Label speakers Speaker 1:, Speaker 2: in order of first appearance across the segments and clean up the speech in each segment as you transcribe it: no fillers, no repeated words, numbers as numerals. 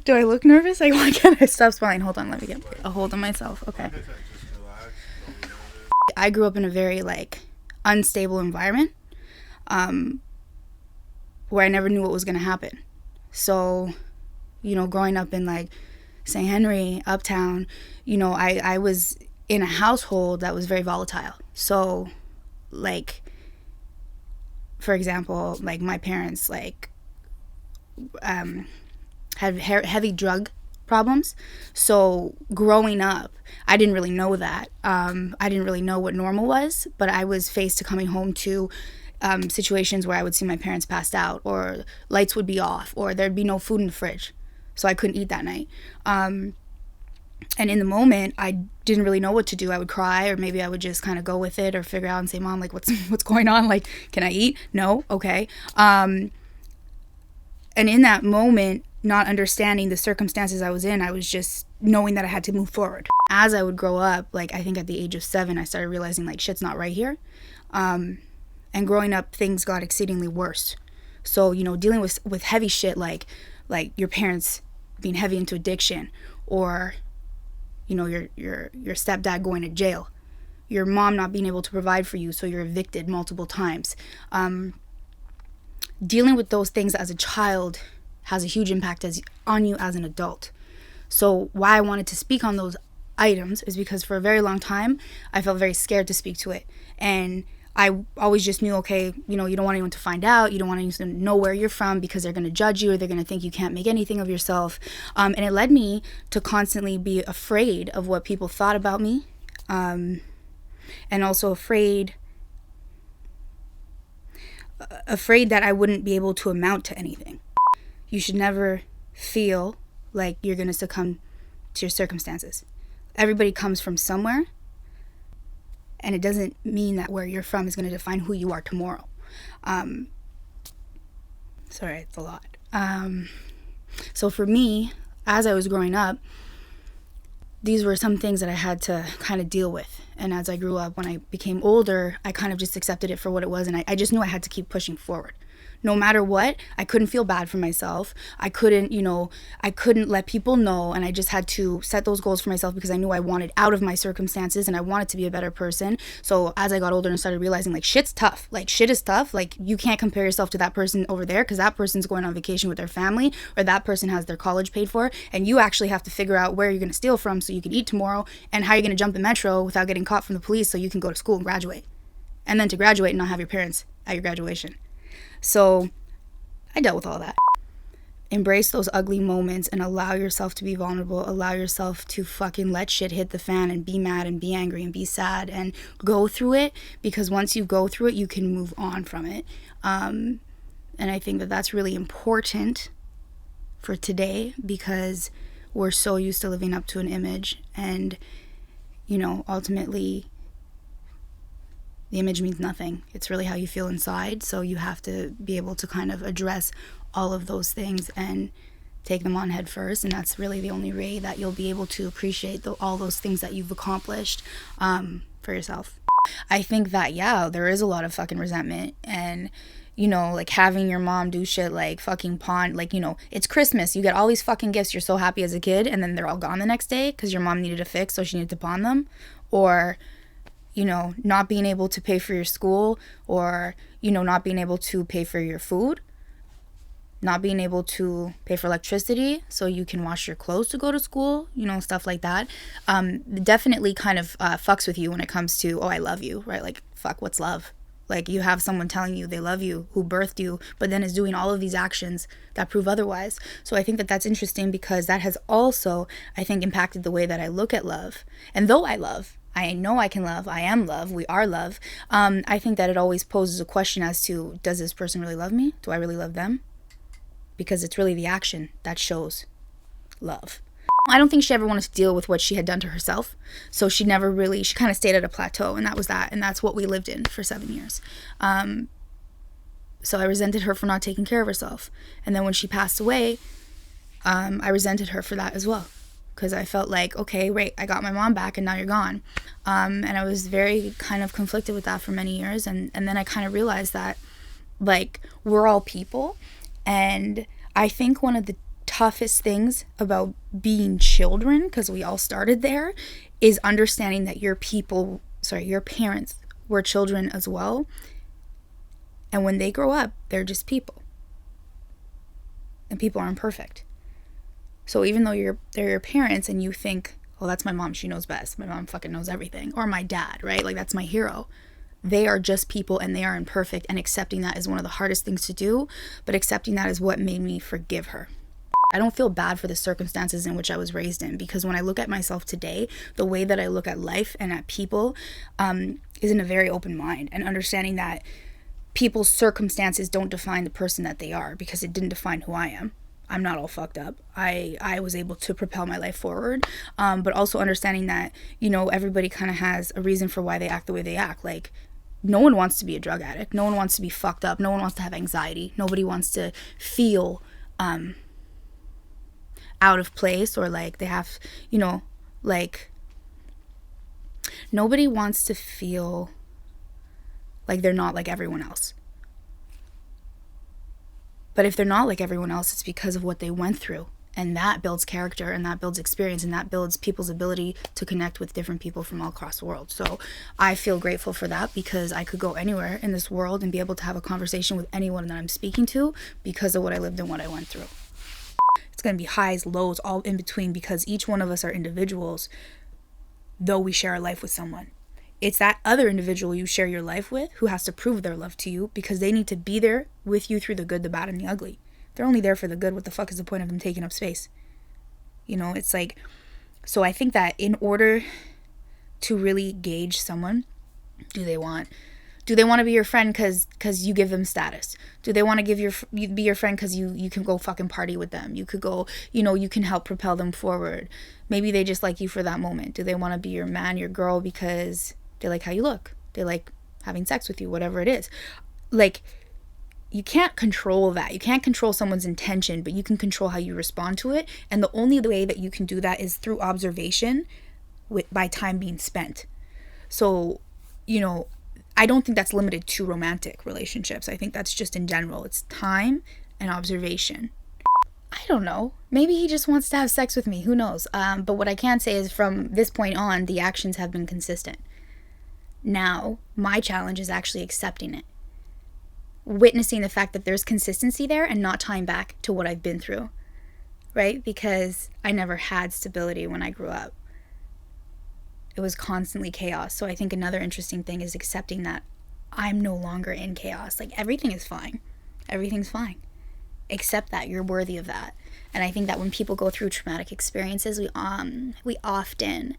Speaker 1: Do I look nervous? Like, why can't I stop smiling? Hold on, let me get a hold of myself. Okay. I grew up in a very, like, unstable environment, where I never knew what was going to happen. So, you know, growing up in, like, St. Henry, Uptown, you know, I was in a household that was very volatile. So, like, for example, like, my parents, like, had heavy drug problems. So growing up, I didn't really know that. I didn't really know what normal was, but I was faced to coming home to situations where I would see my parents passed out, or lights would be off, or there'd be no food in the fridge, so I couldn't eat that night. And in the moment, I didn't really know what to do. I would cry, or maybe I would just kind of go with it, or figure out and say, Mom, like, what's going on? Like, can I eat? No? Okay. And in that moment, not understanding the circumstances I was in, I was just knowing that I had to move forward. As I would grow up, like, I think at the age of 7, I started realizing, like, shit's not right here. And growing up, things got exceedingly worse. So, you know, dealing with heavy shit, like your parents being heavy into addiction, or, you know, your stepdad going to jail, your mom not being able to provide for you, so you're evicted multiple times. Dealing with those things as a child has a huge impact on you as an adult. So why I wanted to speak on those items is because for a very long time, I felt very scared to speak to it. And I always just knew, okay, you know, you don't want anyone to find out. You don't want anyone to know where you're from, because they're going to judge you, or they're going to think you can't make anything of yourself. And it led me to constantly be afraid of what people thought about me. And also afraid that I wouldn't be able to amount to anything. You should never feel like you're going to succumb to your circumstances. Everybody comes from somewhere, and it doesn't mean that where you're from is going to define who you are tomorrow. Sorry, it's a lot. So for me, as I was growing up, these were some things that I had to kind of deal with. And as I grew up, when I became older, I kind of just accepted it for what it was. And I just knew I had to keep pushing forward. No matter what, I couldn't feel bad for myself. I couldn't let people know. And I just had to set those goals for myself, because I knew I wanted out of my circumstances and I wanted to be a better person. So as I got older and started realizing, like, shit's tough. Like, shit is tough. Like, you can't compare yourself to that person over there, because that person's going on vacation with their family, or that person has their college paid for. And you actually have to figure out where you're going to steal from so you can eat tomorrow, and how you're going to jump the metro without getting caught from the police so you can go to school and graduate. And then to graduate and not have your parents at your graduation. So I dealt with all that. Embrace those ugly moments and allow yourself to be vulnerable. Allow yourself to fucking let shit hit the fan and be mad and be angry and be sad and go through it, because once you go through it, you can move on from it. And I think that that's really important for today, because we're so used to living up to an image, and, you know, ultimately the image means nothing. It's really how you feel inside. So you have to be able to kind of address all of those things and take them on head first. And that's really the only way that you'll be able to appreciate all those things that you've accomplished for yourself. I think that, yeah, there is a lot of fucking resentment, and, you know, like, having your mom do shit like fucking pawn, like, you know, it's Christmas, you get all these fucking gifts, you're so happy as a kid, and then they're all gone the next day because your mom needed a fix, so she needed to pawn them. Or, you know, not being able to pay for your school, or, you know, not being able to pay for your food, not being able to pay for electricity so you can wash your clothes to go to school, you know, stuff like that. Definitely kind of fucks with you when it comes to, oh, I love you, right? Like, fuck, what's love? Like, you have someone telling you they love you, who birthed you, but then is doing all of these actions that prove otherwise. So I think that that's interesting, because that has also, I think, impacted the way that I look at love. And though I love, I know I can love, I am love, we are love, I think that it always poses a question as to, does this person really love me? Do I really love them? Because it's really the action that shows love. I don't think she ever wanted to deal with what she had done to herself. So she kind of stayed at a plateau, and that was that. And that's what we lived in for 7 years. So I resented her for not taking care of herself. And then when she passed away, I resented her for that as well. Because I felt like, okay, wait, I got my mom back and now you're gone. And I was very kind of conflicted with that for many years. And then I kind of realized that, like, we're all people. And I think one of the toughest things about being children, because we all started there, is understanding that your parents were children as well. And when they grow up, they're just people. And people are imperfect. So even though they're your parents and you think, oh, that's my mom, she knows best. My mom fucking knows everything. Or my dad, right? Like, that's my hero. They are just people and they are imperfect. And accepting that is one of the hardest things to do. But accepting that is what made me forgive her. I don't feel bad for the circumstances in which I was raised in, because when I look at myself today, the way that I look at life and at people is in a very open mind, and understanding that people's circumstances don't define the person that they are, because it didn't define who I am. I'm not all fucked up. I was able to propel my life forward, but also understanding that, you know, everybody kind of has a reason for why they act the way they act. Like, no one wants to be a drug addict. No one wants to be fucked up. No one wants to have anxiety. Nobody wants to feel out of place, or like they have, you know, like, nobody wants to feel like they're not like everyone else. But if they're not like everyone else, it's because of what they went through. And that builds character, and that builds experience, and that builds people's ability to connect with different people from all across the world. So I feel grateful for that, because I could go anywhere in this world and be able to have a conversation with anyone that I'm speaking to because of what I lived and what I went through. It's going to be highs, lows, all in between, because each one of us are individuals, though we share a life with someone. It's that other individual you share your life with who has to prove their love to you, because they need to be there with you through the good, the bad, and the ugly. They're only there for the good. What the fuck is the point of them taking up space? You know, it's like, so I think that in order to really gauge someone, do they want to be your friend because you give them status? Do they want to be your friend because you can go fucking party with them? You could go, you know, you can help propel them forward. Maybe they just like you for that moment. Do they want to be your man, your girl, because they like how you look? They like having sex with you, whatever it is. Like, you can't control that. You can't control someone's intention, but you can control how you respond to it. And the only way that you can do that is through observation, by time being spent. So, you know, I don't think that's limited to romantic relationships. I think that's just in general. It's time and observation. I don't know. Maybe he just wants to have sex with me. Who knows? But what I can say is, from this point on, the actions have been consistent. Now, my challenge is actually accepting it. Witnessing the fact that there's consistency there and not tying back to what I've been through, right? Because I never had stability when I grew up. It was constantly chaos. So I think another interesting thing is accepting that I'm no longer in chaos. Like, everything is fine. Everything's fine. Accept that you're worthy of that. And I think that when people go through traumatic experiences, we often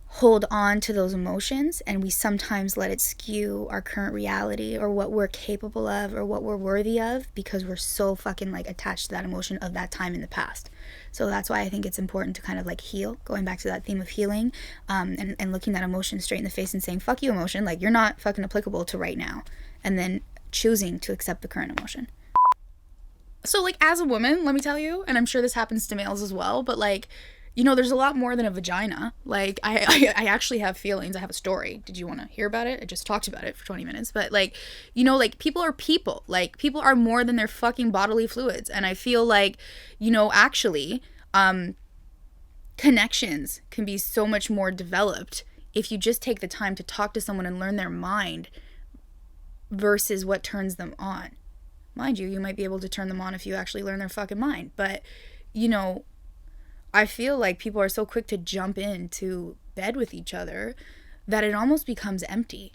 Speaker 1: hold on to those emotions, and we sometimes let it skew our current reality, or what we're capable of, or what we're worthy of, because we're so fucking like attached to that emotion of that time in the past. So that's why I think it's important to kind of like heal, going back to that theme of healing, and looking that emotion straight in the face and saying, fuck you, emotion, like, you're not fucking applicable to right now, and then choosing to accept the current emotion. So, like, as a woman, let me tell you, and I'm sure this happens to males as well, but like, you know, there's a lot more than a vagina. Like, I actually have feelings. I have a story. Did you want to hear about it? I just talked about it for 20 minutes. But, like, you know, like, people are people. Like, people are more than their fucking bodily fluids. And I feel like, you know, actually, connections can be so much more developed if you just take the time to talk to someone and learn their mind versus what turns them on. Mind you might be able to turn them on if you actually learn their fucking mind. But, you know, I feel like people are so quick to jump into bed with each other that it almost becomes empty.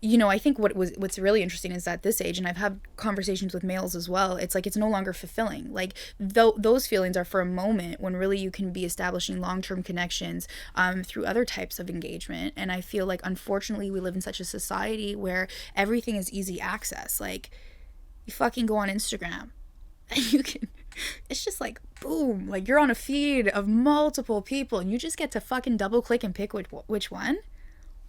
Speaker 1: You know, I think what's really interesting is at this age, and I've had conversations with males as well, it's like it's no longer fulfilling. Like, those feelings are for a moment, when really you can be establishing long-term connections through other types of engagement. And I feel like, unfortunately, we live in such a society where everything is easy access. Like, you fucking go on Instagram and you can, it's just like, boom, like, you're on a feed of multiple people and you just get to fucking double click and pick which one.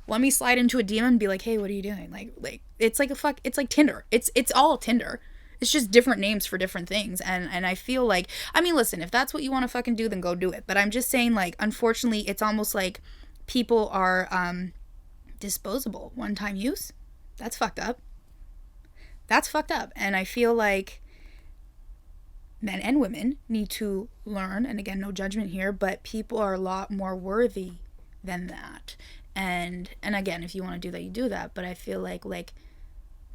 Speaker 1: Let me slide into a DM and be like, hey, what are you doing? Like it's like it's like Tinder. It's all Tinder. It's just different names for different things. And I feel like, I mean, listen, if that's what you want to fucking do, then go do it. But I'm just saying, like, unfortunately, it's almost like people are disposable, one-time use. That's fucked up. That's fucked up. And I feel like men and women need to learn, and again, no judgment here, but people are a lot more worthy than that. And again, if you want to do that, you do that. But I feel like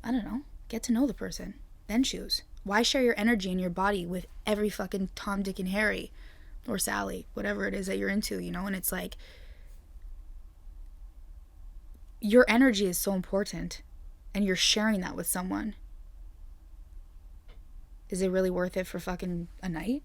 Speaker 1: I don't know, get to know the person, then choose. Why share your energy and your body with every fucking Tom, Dick, and Harry, or Sally, whatever it is that you're into, you know? And it's like, your energy is so important, and you're sharing that with someone. Is it really worth it for fucking a night?